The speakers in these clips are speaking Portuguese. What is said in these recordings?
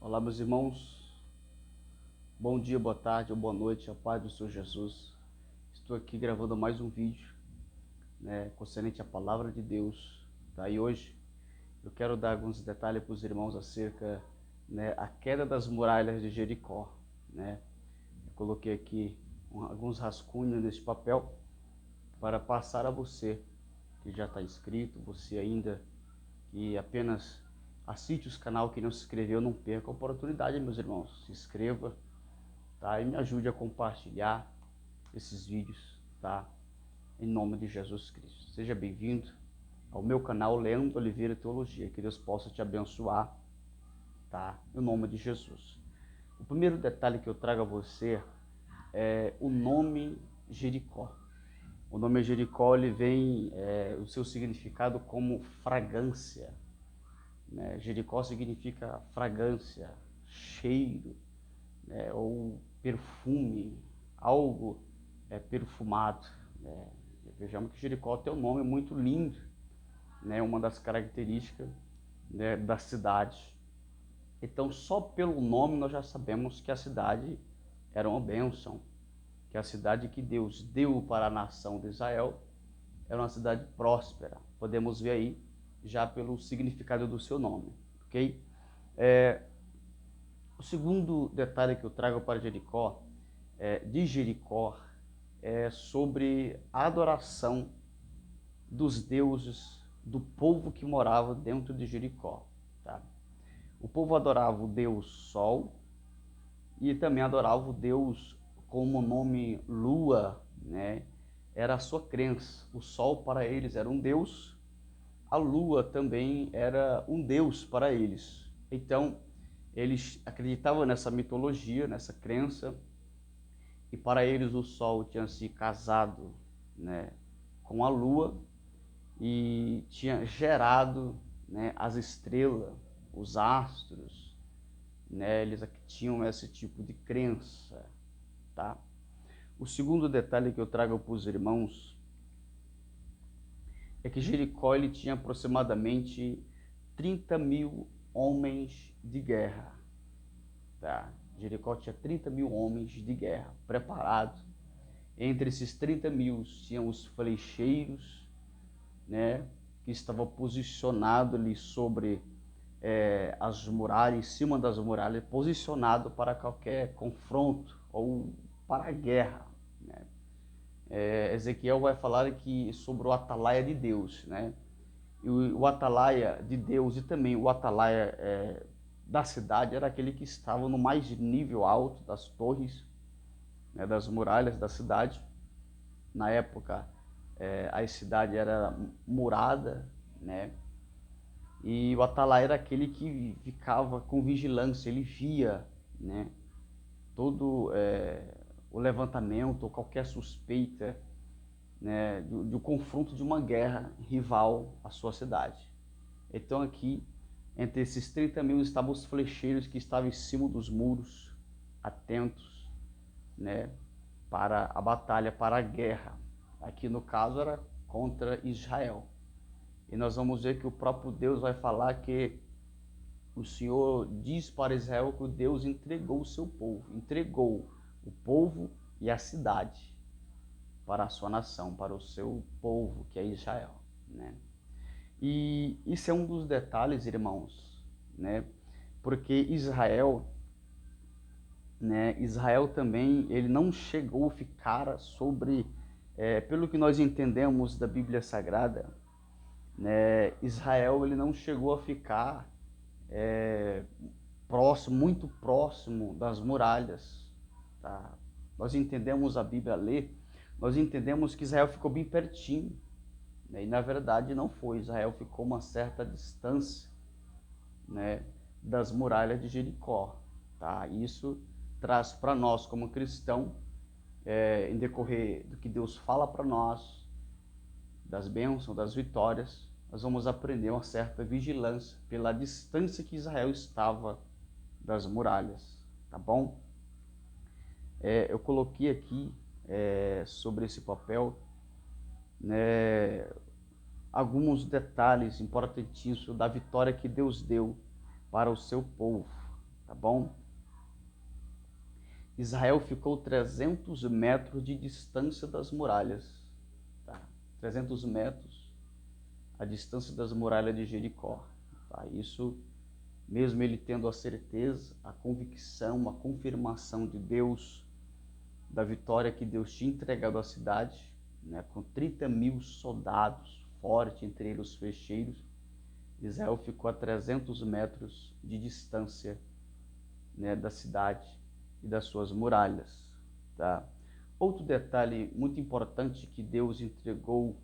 Olá, meus irmãos. Bom dia, boa tarde ou boa noite, a paz do Senhor Jesus. Estou aqui gravando mais um vídeo, concernente à palavra de Deus. Tá? E hoje eu quero dar alguns detalhes para os irmãos acerca a queda das muralhas de Jericó. Eu coloquei aqui alguns rascunhos nesse papel para passar a você que já está inscrito, você ainda que apenas assiste os canal, que não se inscreveu, não perca a oportunidade, meus irmãos. Se inscreva, tá? E me ajude a compartilhar esses vídeos, tá? Em nome de Jesus Cristo. Seja bem-vindo ao meu canal Leandro Oliveira Teologia. Que Deus possa te abençoar, tá? Em nome de Jesus. O primeiro detalhe que eu trago a você é o nome Jericó. O nome Jericó, ele vem, o seu significado como fragrância. Jericó significa fragrância, cheiro, ou perfume, algo perfumado. Vejamos que Jericó tem um nome muito lindo, uma das características da cidade. Então, só pelo nome nós já sabemos que a cidade era uma bênção, que a cidade que Deus deu para a nação de Israel era uma cidade próspera. Podemos ver aí já pelo significado do seu nome, ok? O segundo detalhe que eu trago para Jericó, de Jericó, é sobre a adoração dos deuses do povo que morava dentro de Jericó. Tá? O povo adorava o Deus Sol e também adorava o Deus como o nome Lua, Era a sua crença. O Sol para eles era um Deus, a Lua também era um Deus para eles. Então, eles acreditavam nessa mitologia, nessa crença, e para eles o Sol tinha se casado, com a Lua e tinha gerado, as estrelas, os astros, Eles tinham esse tipo de crença, tá? O segundo detalhe que eu trago para os irmãos é que Jericó ele tinha aproximadamente 30 mil homens de guerra. Tá? Jericó tinha 30 mil homens de guerra preparados. Entre esses 30 mil tinham os flecheiros, que estavam posicionados ali sobre as muralhas, em cima das muralhas, posicionado para qualquer confronto ou para a guerra. Ezequiel vai falar aqui sobre o atalaia de Deus, E o atalaia de Deus e também o atalaia da cidade era aquele que estava no mais nível alto das torres, das muralhas da cidade. Na época, a cidade era murada, E o atalaia era aquele que ficava com vigilância, ele via, todo o levantamento ou qualquer suspeita, do confronto de uma guerra rival à sua cidade. Então aqui, entre esses 30 mil, estavam os flecheiros que estavam em cima dos muros, atentos, para a batalha, para a guerra. Aqui no caso era contra Israel. E nós vamos ver que o próprio Deus vai falar que o Senhor diz para Israel que o Deus entregou o seu povo, entregou o povo e a cidade para a sua nação, para o seu povo, que é Israel, E isso é um dos detalhes, irmãos, Porque Israel também, ele não chegou a ficar sobre, pelo que nós entendemos da Bíblia Sagrada, Israel, ele não chegou a ficar muito próximo das muralhas, tá? Nós entendemos a Bíblia ler, nós entendemos que Israel ficou bem pertinho, e na verdade não foi. Israel ficou uma certa distância, das muralhas de Jericó, tá? Isso traz para nós como cristão, em decorrer do que Deus fala para nós, das bênçãos, das vitórias, nós vamos aprender uma certa vigilância pela distância que Israel estava das muralhas, tá bom? Eu coloquei aqui sobre esse papel, alguns detalhes importantíssimos da vitória que Deus deu para o seu povo. tá bom? Israel ficou 300 metros de distância das muralhas, tá? 300 metros a distância das muralhas de Jericó, tá? Isso, mesmo ele tendo a certeza, a convicção, a confirmação de Deus, da vitória que Deus tinha entregado à cidade, né, com 30 mil soldados fortes, entre eles os flecheiros, Israel ficou a 300 metros de distância, né, da cidade e das suas muralhas. Tá? Outro detalhe muito importante que Deus entregou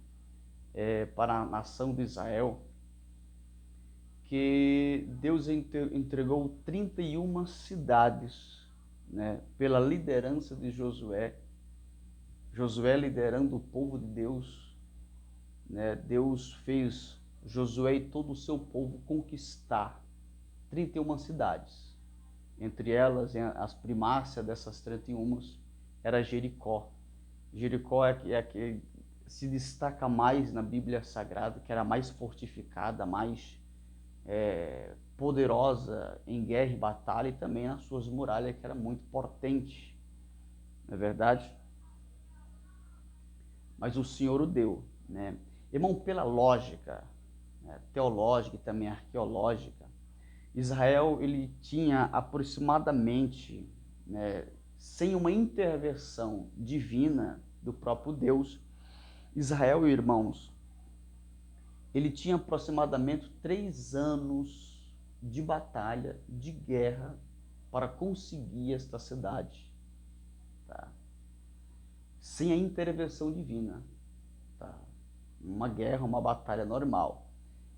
para a nação de Israel, que Deus entregou 31 cidades, né, pela liderança de Josué. Josué liderando o povo de Deus, né? Deus fez Josué e todo o seu povo conquistar 31 cidades. Entre elas, as primárias dessas 31 era Jericó. Jericó é a que se destaca mais na Bíblia Sagrada, que era mais fortificada, mais poderosa em guerra e batalha, e também nas suas muralhas, que era muito potente, não é verdade? Mas o Senhor o deu, né? Irmão, pela lógica, né, teológica e também arqueológica, Israel ele tinha aproximadamente, né, sem uma intervenção divina do próprio Deus, Israel, irmãos, ele tinha aproximadamente 3 anos de batalha, de guerra, para conseguir esta cidade, tá? Sem a intervenção divina, tá? Uma guerra, uma batalha normal.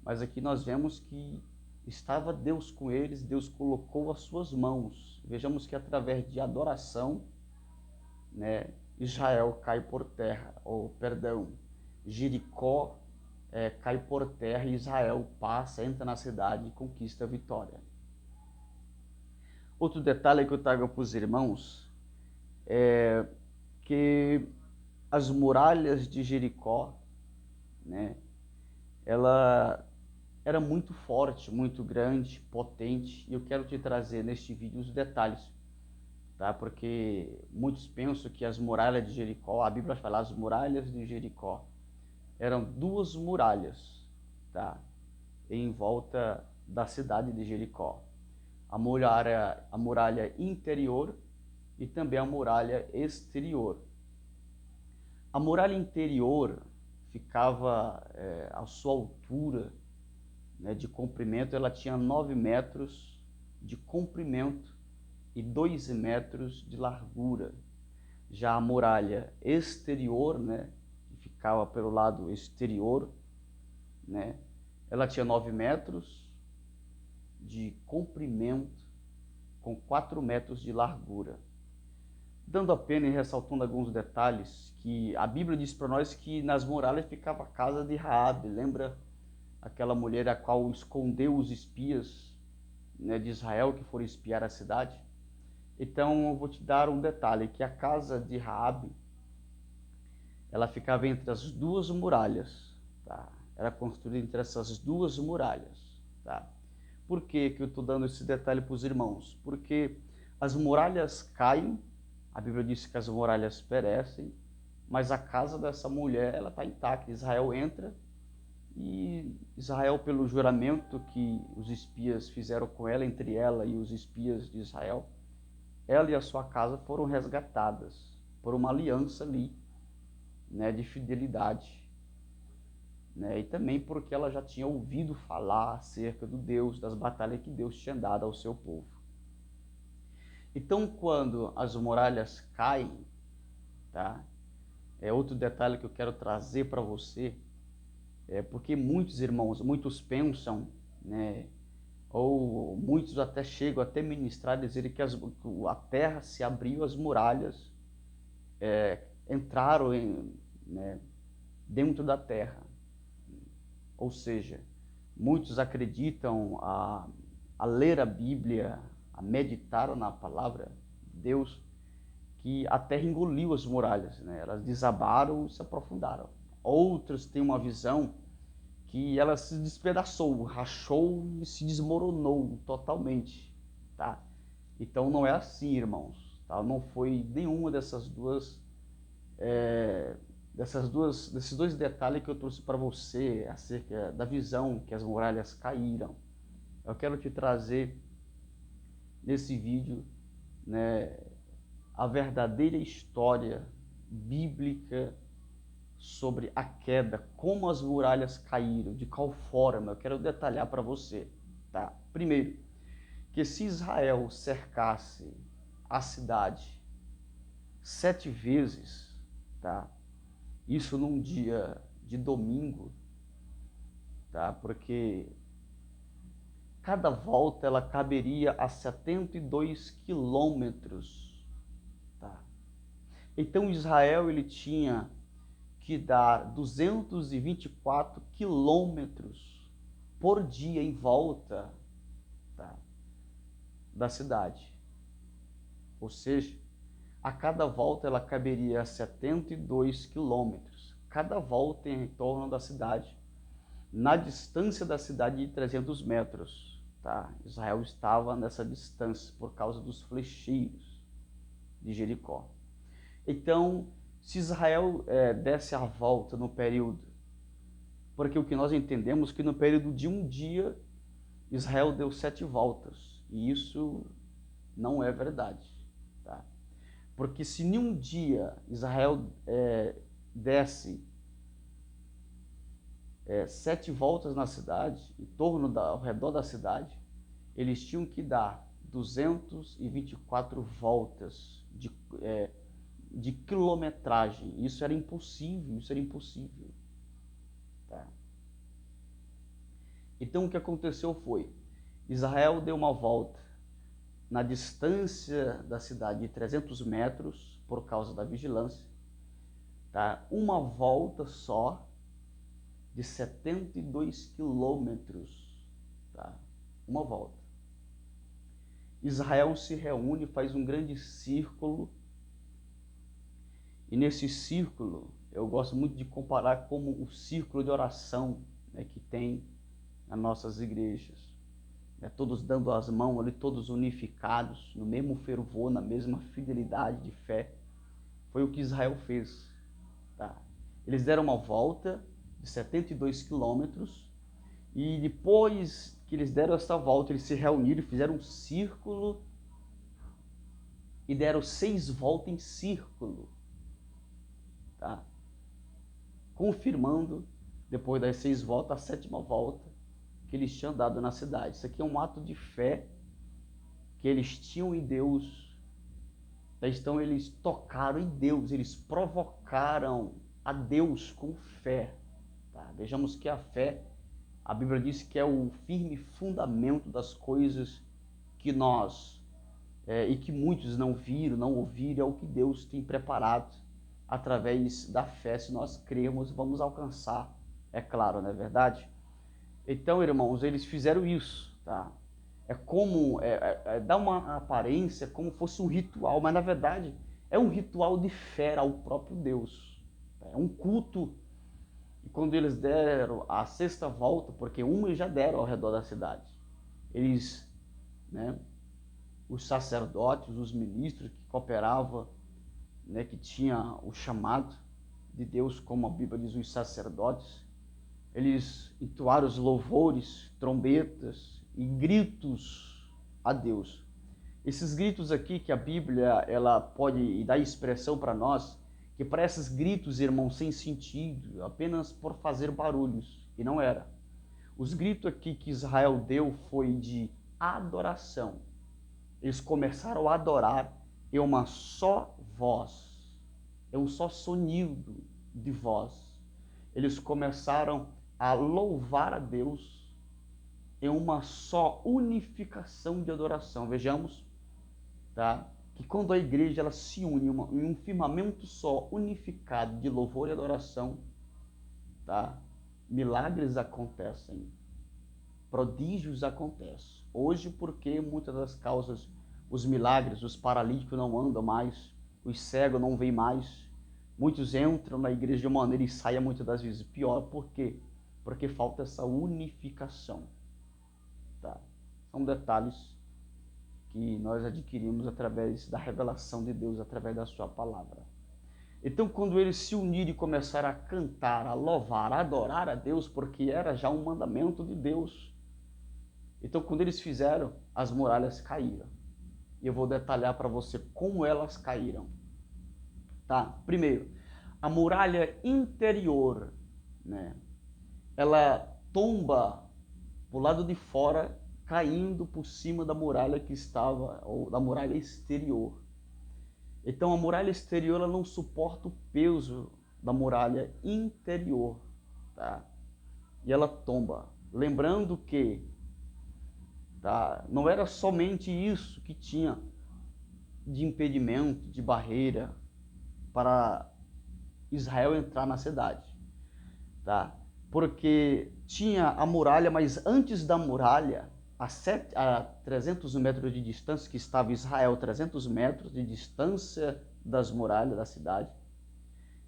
Mas aqui nós vemos que estava Deus com eles, Deus colocou as suas mãos. Vejamos que através de adoração, né, Israel cai por terra, Jericó cai por terra e Israel passa, entra na cidade e conquista a vitória. Outro detalhe que eu trago para os irmãos é que as muralhas de Jericó, né, ela era muito forte, muito grande, potente, e eu quero te trazer neste vídeo os detalhes, tá? Porque muitos pensam que as muralhas de Jericó, a Bíblia fala as muralhas de Jericó, eram 2 muralhas, tá? Em volta da cidade de Jericó. A muralha interior e também a muralha exterior. A muralha interior ficava à sua altura, né, de comprimento, ela tinha 9 metros de comprimento e 2 metros de largura. Já a muralha exterior, né, que ficava pelo lado exterior, né, ela tinha 9 metros de comprimento com 4 metros de largura. Dando a pena e ressaltando alguns detalhes, que a Bíblia diz para nós que nas muralhas ficava a casa de Raabe. Lembra aquela mulher a qual escondeu os espias, né, de Israel que foram espiar a cidade? Então eu vou te dar um detalhe, que a casa de Raabe, ela ficava entre as 2 muralhas, tá? Era construída entre essas 2 muralhas, tá? Por que eu estou dando esse detalhe para os irmãos? Porque as muralhas caem, a Bíblia diz que as muralhas perecem, mas a casa dessa mulher, ela está intacta. Israel entra e Israel, pelo juramento que os espias fizeram com ela, entre ela e os espias de Israel, ela e a sua casa foram resgatadas por uma aliança ali, né, de fidelidade, né, e também porque ela já tinha ouvido falar acerca do Deus, das batalhas que Deus tinha dado ao seu povo. Então, quando as muralhas caem, tá? Outro detalhe que eu quero trazer para você, porque muitos irmãos, muitos pensam, né, ou muitos até chegam até ministrar, dizer que a terra se abriu, as muralhas entraram né, dentro da terra. Ou seja, muitos acreditam a ler a Bíblia, a meditar na palavra de Deus, que a terra engoliu as muralhas, né? Elas desabaram e se aprofundaram. Outros têm uma visão que ela se despedaçou, rachou e se desmoronou totalmente, tá? Então não é assim, irmãos, tá? Não foi nenhuma desses dois detalhes que eu trouxe para você acerca da visão que as muralhas caíram. Eu quero te trazer nesse vídeo, né, a verdadeira história bíblica sobre a queda, como as muralhas caíram, de qual forma. Eu quero detalhar para você, tá? Primeiro, que se Israel cercasse a cidade 7 vezes, tá? Isso num dia de domingo, tá? Porque cada volta ela caberia a 72 quilômetros, tá? Então Israel ele tinha que dar 224 quilômetros por dia em volta, tá, da cidade. Ou seja, a cada volta ela caberia a 72 quilômetros. Cada volta em torno da cidade, na distância da cidade de 300 metros. Tá? Israel estava nessa distância por causa dos flecheiros de Jericó. Então, se Israel desse a volta no período, porque o que nós entendemos é que no período de um dia, Israel deu 7 voltas, e isso não é verdade. Tá? Porque se em um dia Israel desse 7 voltas na cidade, ao redor da cidade, eles tinham que dar 224 voltas de quilometragem. Isso era impossível. Tá? Então o que aconteceu foi, Israel deu uma volta na distância da cidade de 300 metros, por causa da vigilância, tá? Uma volta só de 72 quilômetros, tá? Uma volta. Israel se reúne, faz um grande círculo, e nesse círculo, eu gosto muito de comparar como o círculo de oração, né, que tem nas nossas igrejas, né, todos dando as mãos ali, todos unificados, no mesmo fervor, na mesma fidelidade de fé. Foi o que Israel fez. Tá? Eles deram uma volta de 72 quilômetros, e depois que eles deram essa volta, eles se reuniram, fizeram um círculo e deram 6 voltas em círculo. Tá? Confirmando, depois das 6 voltas, a 7ª volta que eles tinham dado na cidade. Isso aqui é um ato de fé que eles tinham em Deus. Então eles tocaram em Deus, eles provocaram a Deus com fé. Tá? Vejamos que a fé, a Bíblia diz que é o firme fundamento das coisas que nós, e que muitos não viram, não ouviram, é o que Deus tem preparado através da fé. Se nós cremos, vamos alcançar, é claro, não é verdade? Então, irmãos, eles fizeram isso, tá? Dá uma aparência como fosse um ritual, mas na verdade é um ritual de fé ao próprio Deus. É um culto. E quando eles deram a 6ª volta, porque uma já deram ao redor da cidade, eles, né, os sacerdotes, os ministros que cooperavam, né, que tinha o chamado de Deus, como a Bíblia diz, os sacerdotes, eles entoaram os louvores, trombetas e gritos a Deus. Esses gritos aqui que a Bíblia ela pode dar expressão para nós, que para esses gritos, irmãos, sem sentido, apenas por fazer barulhos, e não era. Os gritos aqui que Israel deu foi de adoração. Eles começaram a adorar em uma só voz, em um só sonido de voz. Eles começaram a louvar a Deus em uma só unificação de adoração. Vejamos, tá? Que quando a igreja ela se une em um firmamento só, unificado de louvor e adoração, tá? Milagres acontecem, prodígios acontecem. Hoje, porque muitas das causas, os milagres, os paralíticos não andam mais, os cegos não veem mais, muitos entram na igreja de uma maneira e saem muitas das vezes pior. Por quê? Porque falta essa unificação. Tá? São detalhes que nós adquirimos através da revelação de Deus, através da sua palavra. Então, quando eles se uniram e começaram a cantar, a louvar, a adorar a Deus, porque era já um mandamento de Deus. Então, quando eles fizeram, as muralhas caíram. E eu vou detalhar para você como elas caíram. Tá? Primeiro, a muralha interior, né? Ela tomba pro lado de fora, caindo por cima da muralha que estava, ou da muralha exterior. Então a muralha exterior ela não suporta o peso da muralha interior, tá? E ela tomba. Lembrando que, tá, não era somente isso que tinha de impedimento, de barreira para Israel entrar na cidade, tá? Porque tinha a muralha, mas antes da muralha, a 300 metros de distância, que estava Israel, 300 metros de distância das muralhas da cidade,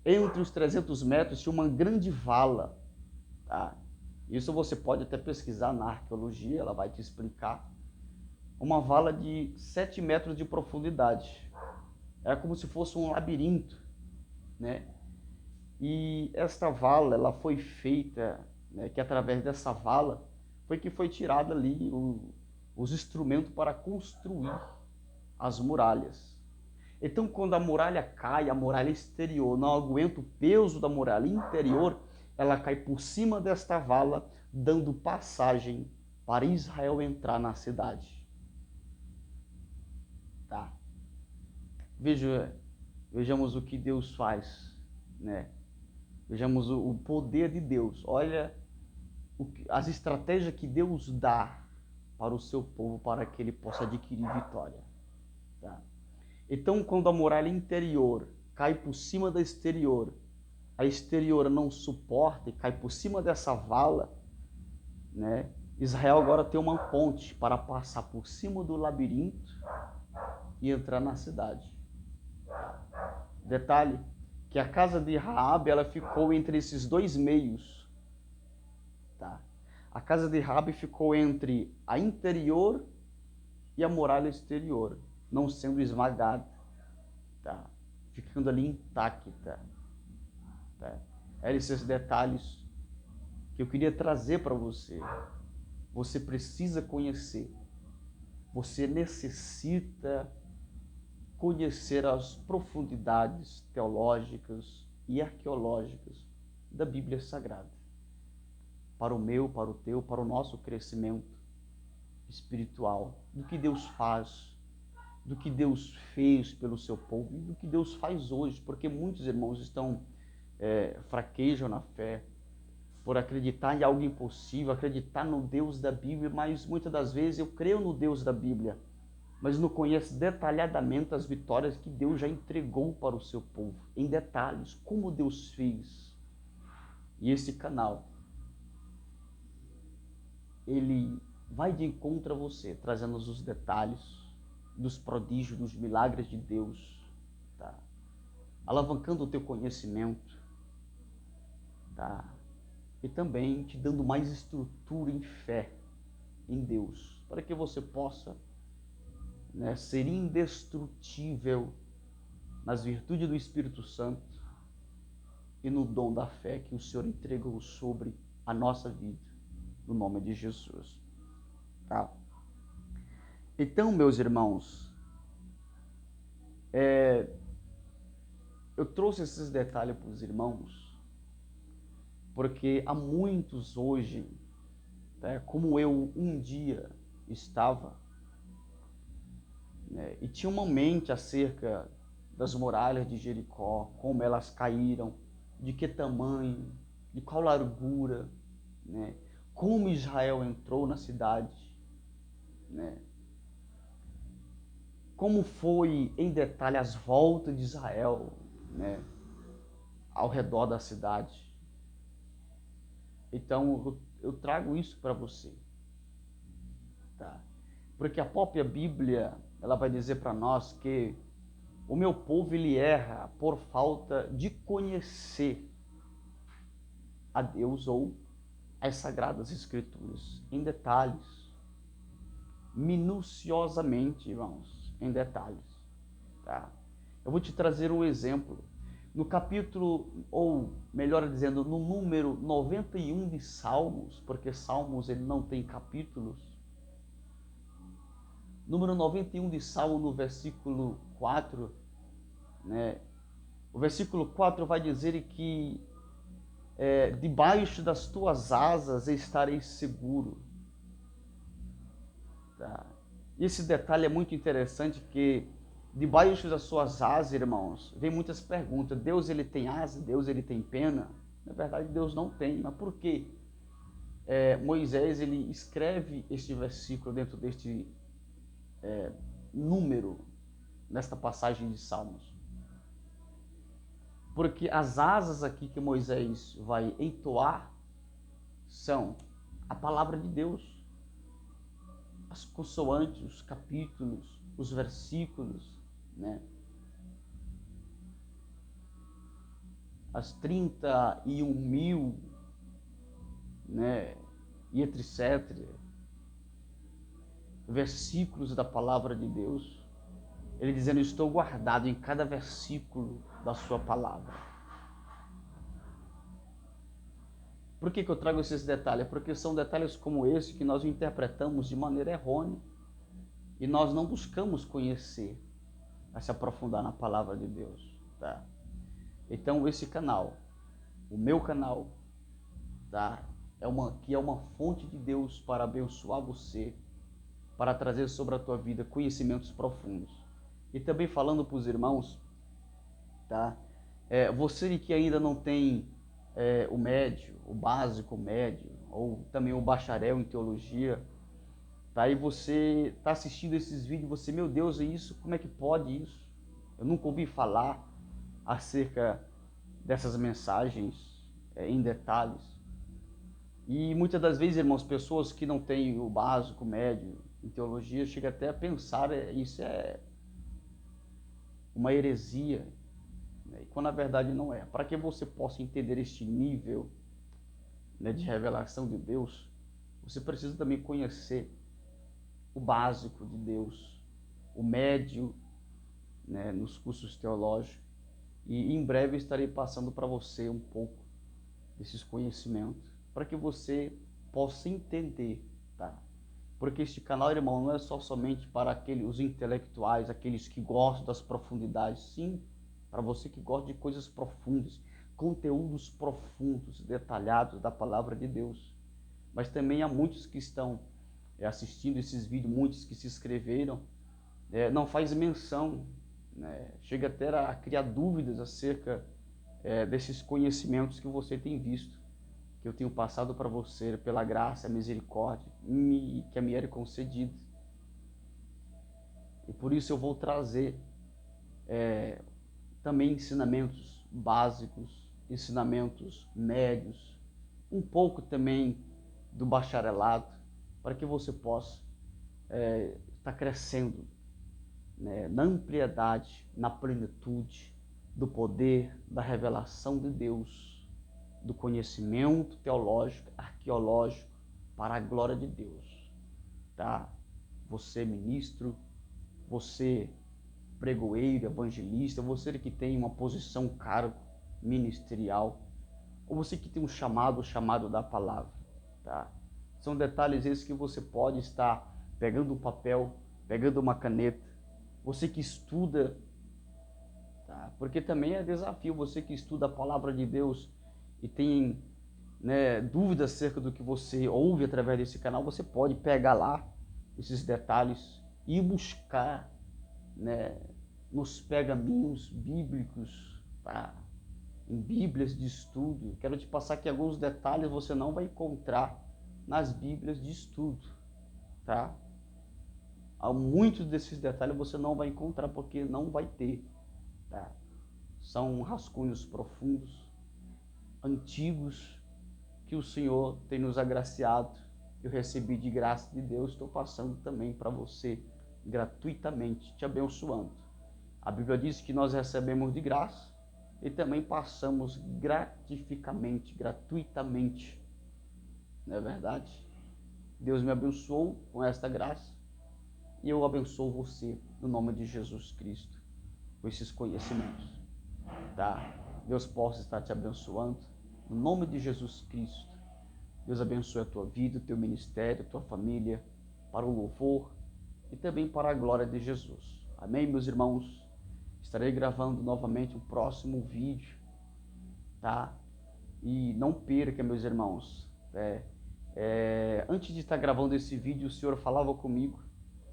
entre os 300 metros tinha uma grande vala, tá? Isso você pode até pesquisar na arqueologia, ela vai te explicar. Uma vala de 7 metros de profundidade. Era como se fosse um labirinto, né? E esta vala, ela foi feita, né, que através dessa vala foi tirada ali os instrumentos para construir as muralhas. Então, quando a muralha cai, a muralha exterior não aguenta o peso da muralha interior, ela cai por cima desta vala, dando passagem para Israel entrar na cidade. Tá? Vejamos o que Deus faz, né? Vejamos o poder de Deus. Olha as estratégias que Deus dá para o seu povo, para que ele possa adquirir vitória. Tá? Então, quando a muralha interior cai por cima da exterior, a exterior não suporta e cai por cima dessa vala, né? Israel agora tem uma ponte para passar por cima do labirinto e entrar na cidade. Detalhe, que a casa de Raabe, ela ficou entre esses dois meios. Tá? A casa de Raabe ficou entre a interior e a muralha exterior, não sendo esmagada, tá? Ficando ali intacta. Tá? Eram esses detalhes que eu queria trazer para você. Você precisa conhecer. Você necessita conhecer as profundidades teológicas e arqueológicas da Bíblia Sagrada. Para o meu, para o teu, para o nosso crescimento espiritual, do que Deus faz, do que Deus fez pelo seu povo e do que Deus faz hoje, porque muitos irmãos fraquejam na fé por acreditar em algo impossível, acreditar no Deus da Bíblia, mas muitas das vezes eu creio no Deus da Bíblia, mas não conheço detalhadamente as vitórias que Deus já entregou para o seu povo, em detalhes, como Deus fez. E esse canal, ele vai de encontro a você, trazendo os detalhes dos prodígios, dos milagres de Deus, tá? Alavancando o teu conhecimento, tá? E também te dando mais estrutura em fé em Deus, para que você possa, né, ser indestrutível nas virtudes do Espírito Santo e no dom da fé que o Senhor entregou sobre a nossa vida, no nome de Jesus. Tá? Então, meus irmãos, eu trouxe esses detalhes para os irmãos, porque há muitos hoje, né, como eu um dia estava, né, e tinha uma mente acerca das muralhas de Jericó, como elas caíram, de que tamanho, de qual largura, né, como Israel entrou na cidade, né, como foi em detalhe as voltas de Israel, né, ao redor da cidade. Então eu trago isso para você, tá? Porque a própria Bíblia, ela vai dizer para nós que o meu povo ele erra por falta de conhecer a Deus ou as Sagradas Escrituras em detalhes. minuciosamente, irmãos, em detalhes. Tá? Eu vou te trazer um exemplo. No capítulo, ou melhor dizendo, no número 91 de Salmos, porque Salmos ele não tem capítulos. Número 91 de Salmo, no versículo 4, né? O versículo 4 vai dizer que debaixo das tuas asas estarei seguro. Tá? Esse detalhe é muito interessante, que debaixo das suas asas, irmãos, vem muitas perguntas. Deus ele tem asa? Deus ele tem pena? Na verdade, Deus não tem. Mas por que Moisés ele escreve este versículo dentro deste número, nesta passagem de Salmos? Porque as asas aqui que Moisés vai entoar são a palavra de Deus. As consoantes, os capítulos, os versículos, né? As 31.000, né? E etc. Versículos da palavra de Deus. Ele dizendo, estou guardado em cada versículo da sua palavra. Por que eu trago esses detalhes? Porque são detalhes como esse que nós interpretamos de maneira errônea e nós não buscamos conhecer, a se aprofundar na palavra de Deus. Tá? Então esse canal, o meu canal, tá? Que é uma fonte de Deus para abençoar você, para trazer sobre a tua vida conhecimentos profundos. E também falando para os irmãos, tá? Você que ainda não tem o médio, o básico médio, ou também o bacharel em teologia, tá? E você está assistindo esses vídeos, você, meu Deus, é isso? Como é que pode isso? Eu nunca ouvi falar acerca dessas mensagens em detalhes. E muitas das vezes, irmãos, pessoas que não têm o básico, o médio em teologia, chegam até a pensar, isso é uma heresia, né? Quando na verdade não é. Para que você possa entender este nível, né, de revelação de Deus, você precisa também conhecer o básico de Deus, o médio, né, nos cursos teológicos. E em breve estarei passando para você um pouco desses conhecimentos, para que você possa entender, tá? Porque este canal, irmão, não é somente para os intelectuais, aqueles que gostam das profundidades. Sim, para você que gosta de coisas profundas, conteúdos profundos, detalhados da palavra de Deus. Mas também há muitos que estão assistindo esses vídeos, muitos que se inscreveram, não faz menção, né? Chega até a criar dúvidas acerca desses conhecimentos que você tem visto, que eu tenho passado para você pela graça, a misericórdia, que me é concedida. E por isso eu vou trazer também ensinamentos básicos, ensinamentos médios, um pouco também do bacharelado, para que você possa estar crescendo, né, na ampliedade, na plenitude do poder, da revelação de Deus, do conhecimento teológico, arqueológico, para a glória de Deus. Tá? Você ministro, você pregoeiro, evangelista, você que tem uma posição, cargo ministerial, ou você que tem um chamado, o chamado da palavra. Tá? São detalhes esses que você pode estar pegando um papel, pegando uma caneta, você que estuda, tá? Porque também é desafio, você que estuda a palavra de Deus e tem, né, dúvidas acerca do que você ouve através desse canal, você pode pegar lá esses detalhes e buscar, né, nos pergaminhos bíblicos, tá? Em bíblias de estudo. Quero te passar que alguns detalhes você não vai encontrar nas bíblias de estudo, tá? Há muitos desses detalhes você não vai encontrar, porque não vai ter, tá? São rascunhos profundos, antigos, que o Senhor tem nos agraciado. Eu recebi de graça de Deus, estou passando também para você gratuitamente, te abençoando. A Bíblia diz que nós recebemos de graça e também passamos gratificamente, gratuitamente. Não é verdade? Deus me abençoou com esta graça E eu abençoo você no nome de Jesus Cristo com esses conhecimentos, tá? Deus possa estar te abençoando no nome de Jesus Cristo. Deus abençoe a tua vida, o teu ministério, a tua família, para o louvor e também para a glória de Jesus. Amém, meus irmãos? Estarei gravando novamente o próximo vídeo, tá? E não perca, meus irmãos. Antes de estar gravando esse vídeo, o Senhor falava comigo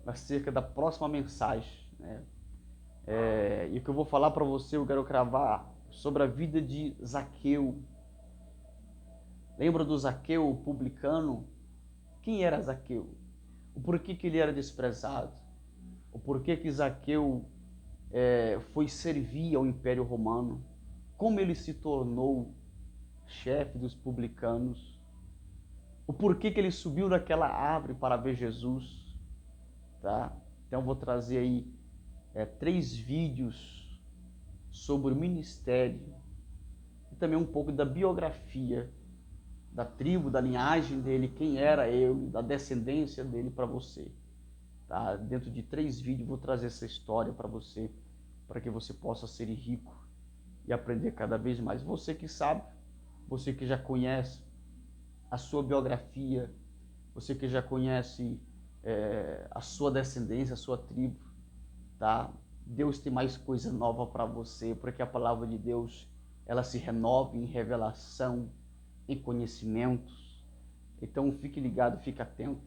acerca da próxima mensagem, né? E o que eu vou falar para você, eu quero gravar sobre a vida de Zaqueu. Lembra do Zaqueu, o publicano? Quem era Zaqueu? O porquê que ele era desprezado? O porquê que Zaqueu foi servir ao Império Romano? Como ele se tornou chefe dos publicanos? O porquê que ele subiu daquela árvore para ver Jesus? Tá? Então eu vou trazer aí 3 vídeos sobre o ministério e também um pouco da biografia da tribo, da linhagem dele, quem era ele, da descendência dele para você. Tá? Dentro de 3 vídeos vou trazer essa história para você, para que você possa ser rico e aprender cada vez mais. Você que sabe, você que já conhece a sua biografia, você que já conhece a sua descendência, a sua tribo, tá? Deus tem mais coisa nova para você, porque a palavra de Deus, ela se renova em revelação, em conhecimentos. Então fique ligado, fique atento.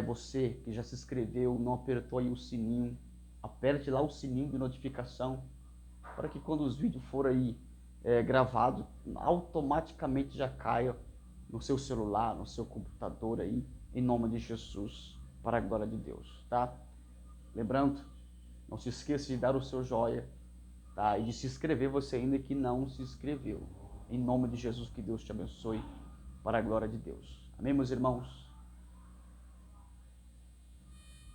Você que já se inscreveu, não apertou aí o sininho, aperte lá o sininho de notificação, para que quando os vídeos forem aí gravados, automaticamente já caia no seu celular, no seu computador aí, em nome de Jesus, para a glória de Deus, tá? Lembrando, não se esqueça de dar o seu joia, tá? E de se inscrever você ainda que não se inscreveu. Em nome de Jesus, que Deus te abençoe, para a glória de Deus. Amém, meus irmãos?